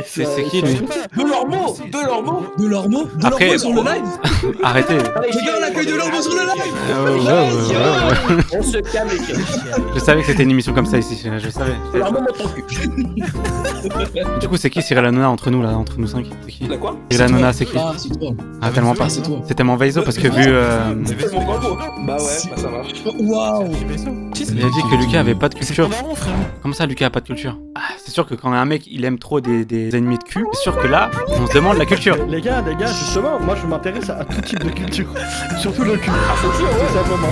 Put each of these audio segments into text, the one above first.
C'est qui lui? De Lormeau Après, sur le live. arrêtez. Les gars, on accueille de Lormeau sur le live. Ouais. On se calme les gars. Je savais que c'était une émission comme ça ici, je savais. Alors moi mon cul. Du coup, c'est qui Cyril Hanouna entre nous là, entre nous 5? C'est qui? De quoi? Cyril Hanouna, c'est qui? Ah, c'est toi. Ah, tellement pas. C'est toi. C'est tellement Vaizo parce que vu. C'est mon combo. Bah ouais, bah ça marche. Waouh. Il a dit que Lucas avait pas de culture. Comment ça, Lucas a pas de culture? Ah, c'est sûr que quand un mec il aime trop des ennemis de cul, c'est sûr que là, on se demande la culture. Les gars, justement, moi je m'intéresse à tout type de culture. Surtout le cul. Ah faut dire ouais. Tout simplement.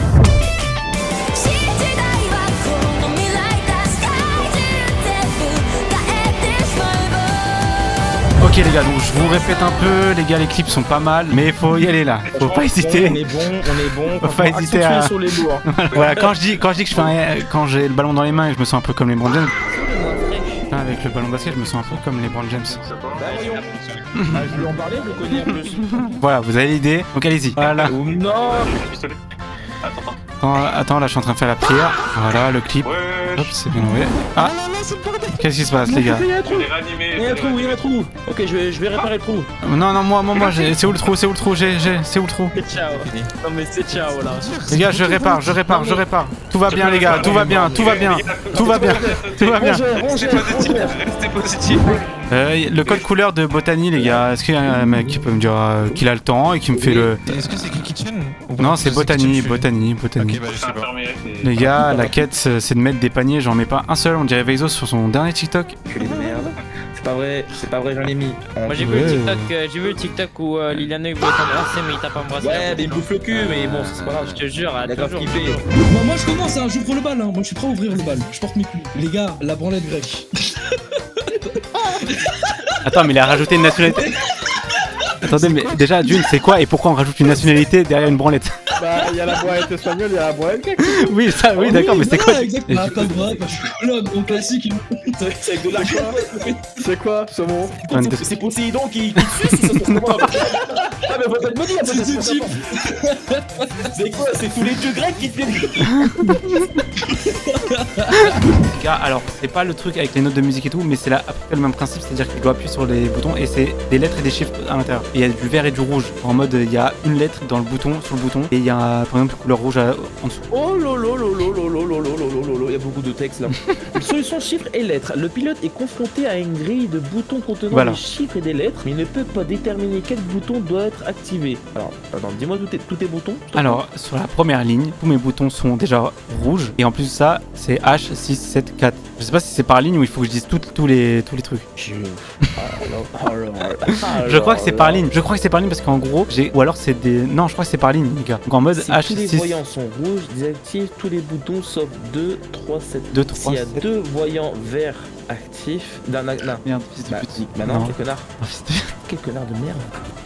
Ok les gars, donc je vous répète un peu, les gars, les clips sont pas mal, mais il faut y aller là, faut pas hésiter. On est bon. Faut pas hésiter à. Sur les lourds. Voilà, quand je dis que je fais quand j'ai le ballon dans les mains et je me sens un peu comme les LeBron James. Putain, avec le ballon basket, je me sens un peu comme les LeBron James. Je lui en parlais, je le connais en plus. Voilà, vous avez l'idée, donc allez-y. Voilà. Ou non. Attends, là je suis en train de faire la prière. Voilà, le clip. Hop, c'est bien envoyé. Ah, qu'est-ce qui se passe les gars? Il y a un trou. Ok, je vais réparer le trou. Non, moi, c'est où le trou? C'est où le trou? C'est où le trou? C'est ciao. Non mais c'est ciao là. Les gars, je répare. Tout va bien les gars, tout va bien. C'était positif. Le code couleur de Botany les gars, est-ce qu'il y a un mec qui peut me dire qu'il a le temps et qui me fait le... Est-ce que c'est Kitchen? Non, c'est Botany. Ok, bah je sais pas. Les gars, la quête c'est de mettre des paniers, j'en mets pas un seul, on dirait Vaizo sur son dernier TikTok. Que les merde. C'est pas vrai, j'en ai mis. Moi j'ai vu le TikTok où Liliane voulait t'embrasser mais il t'a pas embrassé. Ouais, mais il bouffe le cul, mais bon, c'est pas grave. Je te jure, Il a grave toujours. kiffé. Moi je commence, hein, j'ouvre le bal, hein. Moi je suis prêt à ouvrir le bal. Je porte mes couilles. Les gars, la branlette grecque. Attends, mais il a rajouté une nationalité. Attendez, mais déjà, d'une, c'est quoi et pourquoi on rajoute une nationalité derrière une branlette? Bah, il y a la branlette espagnole, il y a la branlette grecque. Oui, ça, oui, d'accord, mais c'est quoi? Exactement. Ah, pas de bras, pas de colonne, bon classique. C'est avec de l'argent. C'est quoi, saumon? C'est Poséidon qui suce ou ça se passe comment? Ah, mais faut pas te me dire, C'est du type. c'est quoi? C'est tous les dieux grecs qui te viennent. Les gars, alors, c'est pas le truc avec les notes de musique et tout, mais c'est là après le même principe, c'est-à-dire qu'il doit appuyer sur les boutons et c'est des lettres et des chiffres à l'intérieur. Et il y a du vert et du rouge. En mode, il y a une lettre dans le bouton, sur le bouton, et il y a par exemple couleur rouge en dessous. Oh lolo, il y a beaucoup de textes là. Solution chiffres et lettres. Le pilote est confronté à une grille de boutons contenant des chiffres et des lettres, mais il ne peut pas déterminer quel bouton doit être activé. Alors, attends, dis-moi tous tes boutons. Alors, sur la première ligne, tous mes boutons sont déjà rouges, et en plus de ça, c'est H674. Je sais pas si c'est par ligne ou il faut que je dise tous les trucs. Je crois que c'est par ligne. Parce qu'en gros, ou alors c'est des. Non, je crois que c'est par ligne, les gars. Donc en mode si H6. tous les voyants sont rouges, désactive tous les boutons sauf 2, 3, 7. 2, 3, S'il y a 2 voyants verts actifs. Non. Merde, fils de pute. Bah non, Non. quel connard. Oh, fils de- Quel connard de merde.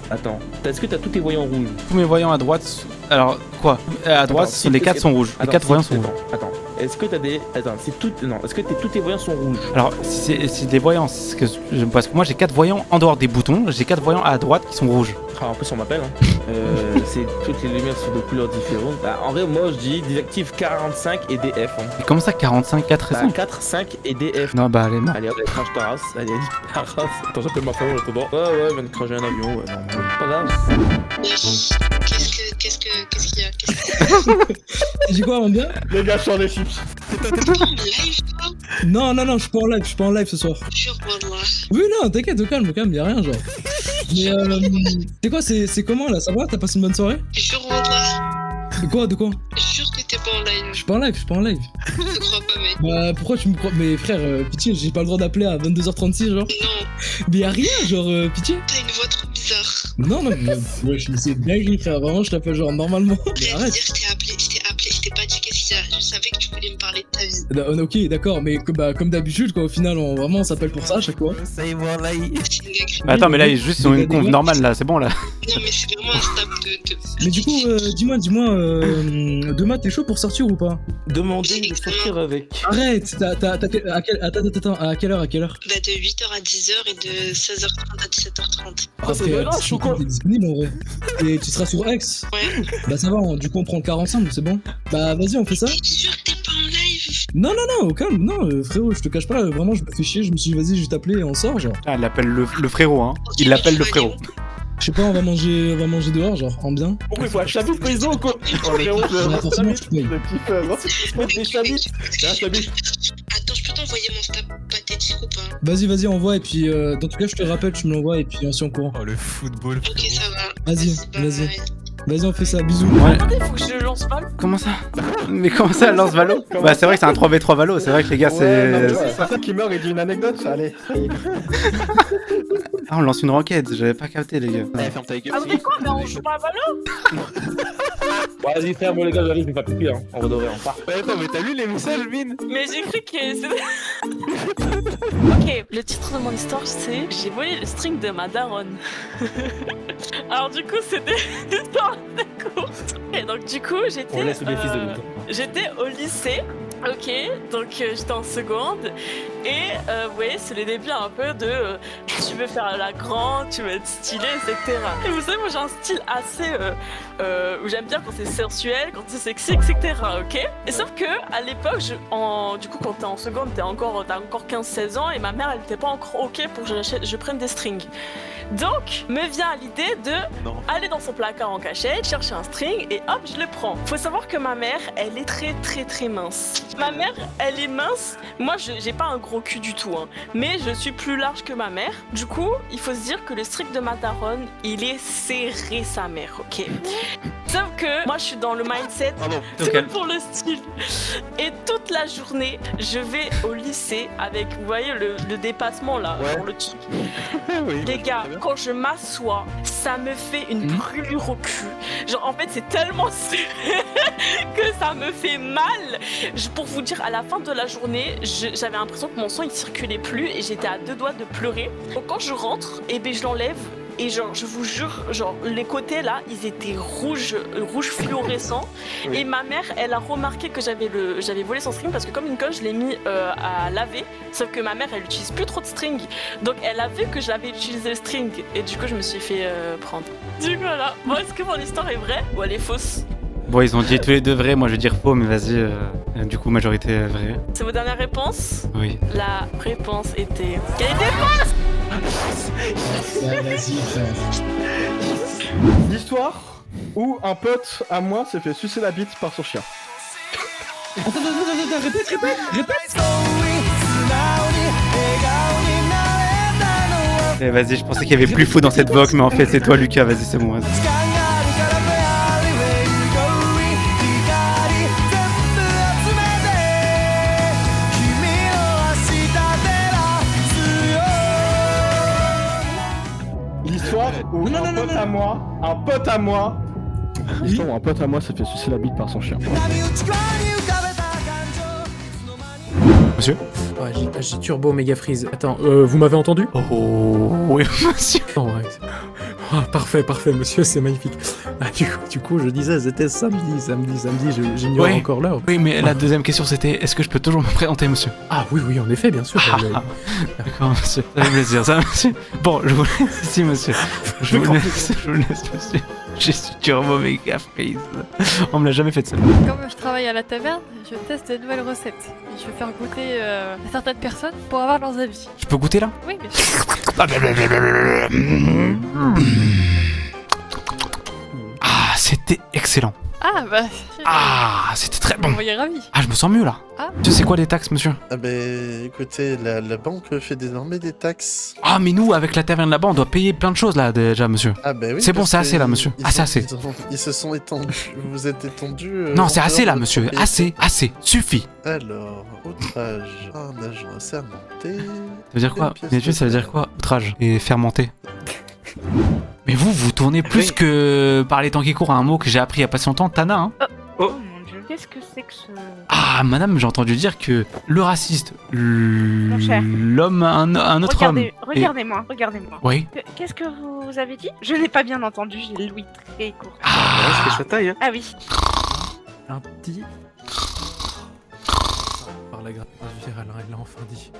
Attends, est-ce que t'as tous tes voyants rouges? Tous mes voyants à droite. Alors, quoi? À droite, Attends, les 4 sont rouges. Les 4 voyants sont rouges. Attends, est-ce que t'as des. Attends, c'est tout. Non, est-ce que tous tes voyants sont rouges? Alors, si des voyants, parce que moi j'ai 4 voyants en dehors des boutons, j'ai 4 voyants à droite qui sont rouges. Ah, en plus, on m'appelle. Hein. C'est toutes les lumières sont de couleurs différentes. Bah, en vrai, moi je dis désactive 45 et DF. Hein. Et comment ça, 45, 4 et Bah, 5? 4, 5 et DF. Non, bah allez, non. Allez, hop, elle crache ta race. Allez, elle ta race. Attends, j'appelle ma femme en attendant. Ouais, je viens de cracher un avion. Ouais, non, pas grave. Wesh, qu'est-ce qu'il y a? T'as dit quoi, mon bien? Les gars, sur les chips. T'es en live, toi? Non, je suis pas en live ce soir. Jure, wallah. Oui, non, t'inquiète, au calme, y'a rien, genre. Mais c'est quoi, c'est comment là? Ça va? T'as passé une bonne soirée? Jure, wallah. De quoi? Jure que t'es pas en live. Je suis pas en live. Je te crois pas, mec. Bah, pourquoi tu me crois? Mais frère, pitié, j'ai pas le droit d'appeler à 22h36, genre. Non, Mais y'a rien, genre, pitié. t'as une voix trop bizarre. Non, mais ouais, c'est dingue, frère, vraiment, je t'appelle genre normalement. Mais Bref, arrête. dire, je t'ai appelé, je t'ai pas dit qu'est-ce qu'il y a. Je savais que tu voulais me parler de ta vie. Ok, d'accord, mais comme d'habitude, quoi, au final, on s'appelle pour ça à chaque fois. C'est une gag. Attends, mais là, ils ont une conf normale là, c'est bon là. Non, mais c'est vraiment un snap de... Mais du coup, dis-moi, demain, t'es chaud pour sortir ou pas? Demandez de sortir avec. Arrête, attends, à quelle heure? Bah, de 8h à 10h et de 16h30 à 17h30. Ah, c'est pas grave, je suis con. T'es disponible en vrai. Et tu seras sur X. Ouais. Bah ça va, du coup on prend le car ensemble, c'est bon? Bah vas-y, on fait ça. T'es sûr que t'es pas en live? Non, au calme, non, frérot, je te cache pas, vraiment, je me fais chier, je me suis dit, vas-y, je vais t'appeler et on sort, genre. Ah, il l'appelle le frérot, hein. Il l'appelle le frérot. Je sais pas, on va manger dehors, genre, en bien. Pourquoi il faut un chabit prison quoi? Oh, frérot, Ouais, forcément, je paye. Le petit fun, hein. faut des chabits. C'est un chabit. Attends, je peux t'envoyer mon snap pathétique ou pas? Vas-y, envoie, et puis, dans tout cas, je te rappelle, tu me l'envoies, et puis on s'y en courant. Oh, le football, Ok, frérot. ça va. Vas-y, Bye. vas-y, on fait ça, bisous. Ouais. Attendez, faut que je lance pas le. Comment ça? Mais comment ça, lance Valo? Bah, c'est vrai que c'est un 3v3 Valo, c'est vrai que les gars, Ouais, non, mais c'est. ouais, c'est ça qui meurt et dit une anecdote, ça, allez. Ça y est. Ah, on lance une requête, j'avais pas capté, les gars. Ferme ta gueule. Ah, mais quoi? Mais on joue pas à Valo? Vas-y frère, moi les gars, j'arrive, je vais pas pipi hein. En redoré, on part. Mais attends, mais t'as lu les messages, Mine? Mais j'ai cru que c'était. Ok, le titre de mon histoire c'est J'ai volé le string de ma daronne. Alors du coup c'était une histoire de courte. Et donc du coup On j'étais laisse le bénéfice de doute. j'étais au lycée. Ok, donc j'étais en seconde et vous voyez c'est le début un peu de tu veux faire la grande, tu veux être stylé, etc. Et vous savez moi j'ai un style assez où j'aime bien quand c'est sensuel, quand c'est sexy, etc. Ok. Et sauf que à l'époque, du coup quand t'es en seconde, t'as encore 15-16 ans et ma mère elle était pas encore ok pour que je prenne des strings. Donc me vient l'idée de aller dans son placard en cachette, chercher un string et hop je le prends. Faut savoir que ma mère elle est très mince. Ma mère elle est mince. Moi j'ai pas un gros cul du tout hein, mais je suis plus large que ma mère. Du coup il faut se dire que le string de ma daronne il est serré sa mère, ok. Sauf que moi je suis dans le mindset Ok. pour le style. Et toute la journée je vais au lycée avec vous voyez le dépassement là, Ouais. genre le truc. Oui. Les gars, quand je m'assois, ça me fait une brûlure au cul. Genre, en fait, c'est tellement serré que ça me fait mal. Pour vous dire, à la fin de la journée, j'avais l'impression que mon sang il circulait plus et j'étais à 2 doigts de pleurer. Donc, quand je rentre, et ben je l'enlève. Et genre, je vous jure, genre, les côtés là, ils étaient rouge fluorescent. Oui. Et ma mère, elle a remarqué que j'avais volé son string parce que comme une conne, je l'ai mis à laver. Sauf que ma mère, elle utilise plus trop de string. Donc, elle a vu que j'avais utilisé le string. Et du coup, je me suis fait prendre. Du coup, voilà. Bon, est-ce que mon histoire est vraie ou elle est fausse? Bon, ils ont dit tous les deux vrais, moi je vais dire faux, mais vas-y, du coup, majorité vraie. C'est vos dernières réponses? Oui. La réponse était... Quelle était fausse? Ouais, vas-y, frère. L'histoire où un pote à moi s'est fait sucer la bite par son chien. Attends, répète. Eh, vas-y, je pensais qu'il y avait plus faux dans cette voix, mais en fait, c'est toi, Lucas, vas-y, c'est bon. Vas-y. L'histoire où un pote à moi. L'histoire où un pote à moi s'est fait sucer la bite par son chien. Monsieur? Ouais, j'ai turbo méga freeze. Attends, vous m'avez entendu? Oh, oui, monsieur. Oh, ouais. Ah, parfait, monsieur, c'est magnifique. Ah, du coup, je disais, c'était samedi, j'ignore Ouais. encore l'heure. Oui, mais la deuxième question, c'était est-ce que je peux toujours me présenter, monsieur? Ah oui, en effet, bien sûr. D'accord, monsieur. Ça fait plaisir, ça, monsieur. Bon, je vous laisse ici, monsieur. Je vous laisse, monsieur. Je suis turbo méga freeze. On me l'a jamais fait de ça. Comme je travaille à la taverne, je teste de nouvelles recettes. Et je vais faire goûter à certaines personnes pour avoir leurs avis. Je peux goûter là? Oui, bien sûr. Ah, c'était excellent. Ah bah, Ah, c'était très bon. vous voyez ravi. Ah, je me sens mieux là. Ah. Tu sais, c'est quoi les taxes, monsieur? Ah ben écoutez, la banque fait désormais des taxes. Ah, mais nous, avec la taverne là-bas, on doit payer plein de choses là déjà, monsieur. Ah ben oui. C'est bon, parce c'est que assez, là, monsieur. ils Ah, c'est ont- assez. Ils se sont étendus. Vous êtes étendus. Non, c'est assez là, monsieur. Assez. Suffit. Alors, outrage à un agent assermenté. Ça veut dire quoi? Une pièce Mais tu sais, ça veut de dire quoi? Outrage et fermenté. Mais vous tournez plus que par les temps qui courent à un mot que j'ai appris il y a pas si longtemps, Tana, hein? Oh mon dieu, qu'est-ce que c'est que ce... Ah, madame, j'ai entendu dire que le raciste, cher. l'homme, un autre homme. Regardez-moi. Oui. Qu'est-ce que vous avez dit? Je n'ai pas bien entendu, j'ai l'ouïe très courte. Ah, sa taille, hein. Ah oui. Un petit... Par la grâce virale, elle l'a enfin dit.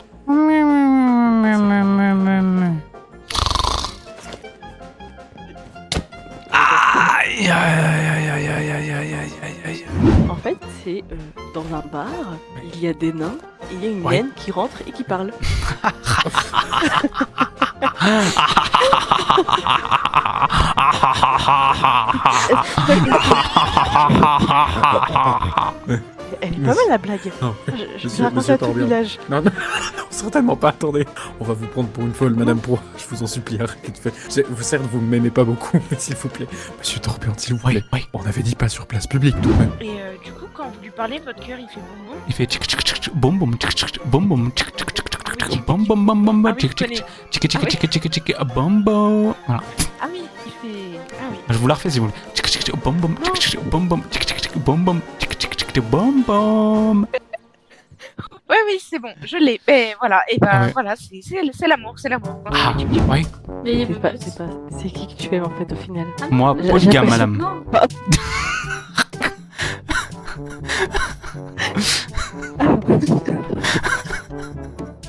Aïe. En fait, c'est dans un bar, il y a des nains, et il y a une naine qui rentre et qui parle. Elle est pas mal la blague. Non, Je vais raconter à tout le village. Non, certainement pas, attendez. On va vous prendre pour une folle, Madame Pro. Je vous en supplie, arrêtez de faire. Certes, vous ne m'aimez pas beaucoup, mais s'il vous plaît. Monsieur Tourbian, s'il vous plaît. On avait dit pas sur place publique, tout de même. Et du coup, quand vous lui parlez, votre cœur il fait bonbon. Il fait tchic tchic tchic bom bom tchic tchic bom bom tchic tchic tchic tchic bom bom bom bom tchic tchic tchic tchic tchic tchic tchic bom bom. Voilà. Ah oui, il fait. Ah oui. Je vous la refais si vous voulez. Tchic tchic bom bom tchic tchic bom bom tchic tchic bom bom tchic tchic tchic bom bom. Ouais, oui, c'est bon, je l'ai. Et voilà, et bah Ah ouais. voilà, c'est l'amour, c'est l'amour. Ah, oui. C'est qui que tu aimes en fait au final? Moi, polygame, madame.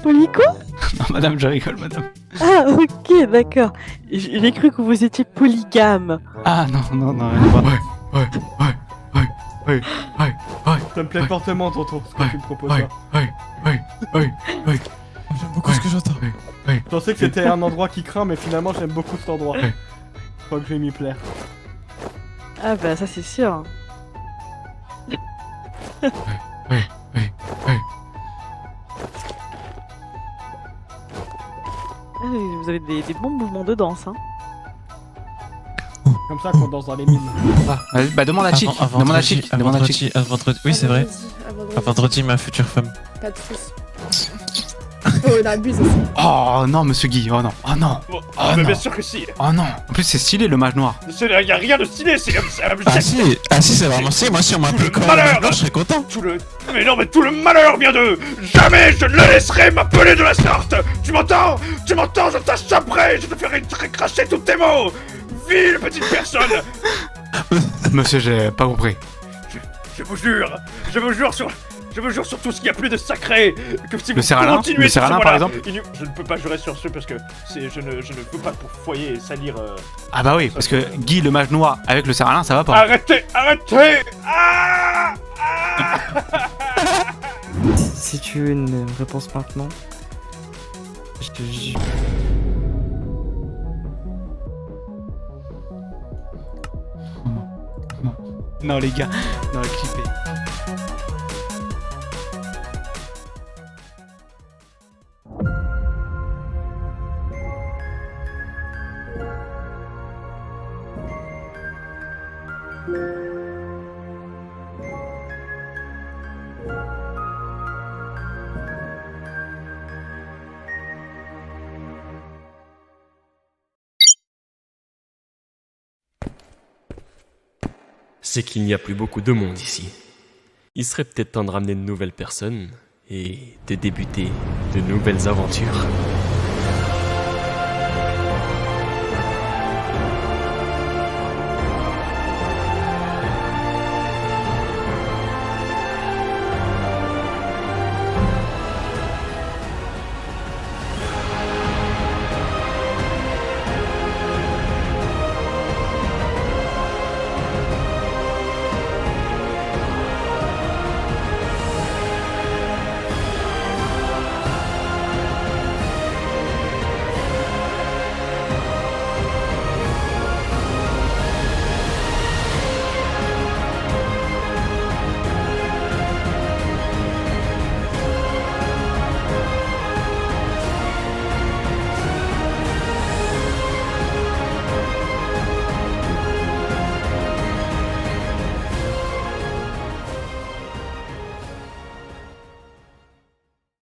Polyco? Non, madame, je rigole, madame. Ah, ok, d'accord. J'ai cru que vous étiez polygame. Ah, non, ouais. Ça me plaît fortement, tonton, ce que tu me proposes. Ouais. J'aime beaucoup ce que j'entends. Je pensais que c'était un endroit qui craint, mais finalement, j'aime beaucoup cet endroit. Je crois que je vais m'y plaire. Ah bah ça c'est sûr. Ah, vous avez des bons mouvements de danse, hein. Comme ça qu'on danse dans les mines. Vas-y, bah demande à Chic. Demande à Chic. Demande à Chic. Oui, c'est vrai. À vendredi, ma future femme. Pas de soucis. Oh, on abuse aussi. Oh non, monsieur Guy. Oh non. Oh non. Oh, Oh mais non. bien sûr que si. Oh non. En plus, c'est stylé le mage noir. Il y a rien de stylé, c'est comme ça. Ah si, c'est vraiment si. Moi, si on m'appelait comme malheur, je serais content. Mais non, mais tout le malheur vient d'eux. Jamais je ne le laisserai m'appeler de la sorte. Tu m'entends? Tu m'entends? Je t'achèterai. Je te ferai cracher tous tes mots. Ville petite personne. Monsieur, j'ai pas compris. Je vous jure sur tout ce qu'il y a plus de sacré. Que si Le vous Serralin continuez Le sur ce Serralin, par voie-là, exemple je ne peux pas jurer sur ce parce que je ne veux pas pour foyer et salir. Ah bah oui, parce que Guy le mage noir avec le Serralin, ça va pas. Arrêtez. Ah. Si tu veux une réponse maintenant, Non les gars, non clipper. C'est qu'il n'y a plus beaucoup de monde ici. Il serait peut-être temps de ramener de nouvelles personnes et de débuter de nouvelles aventures.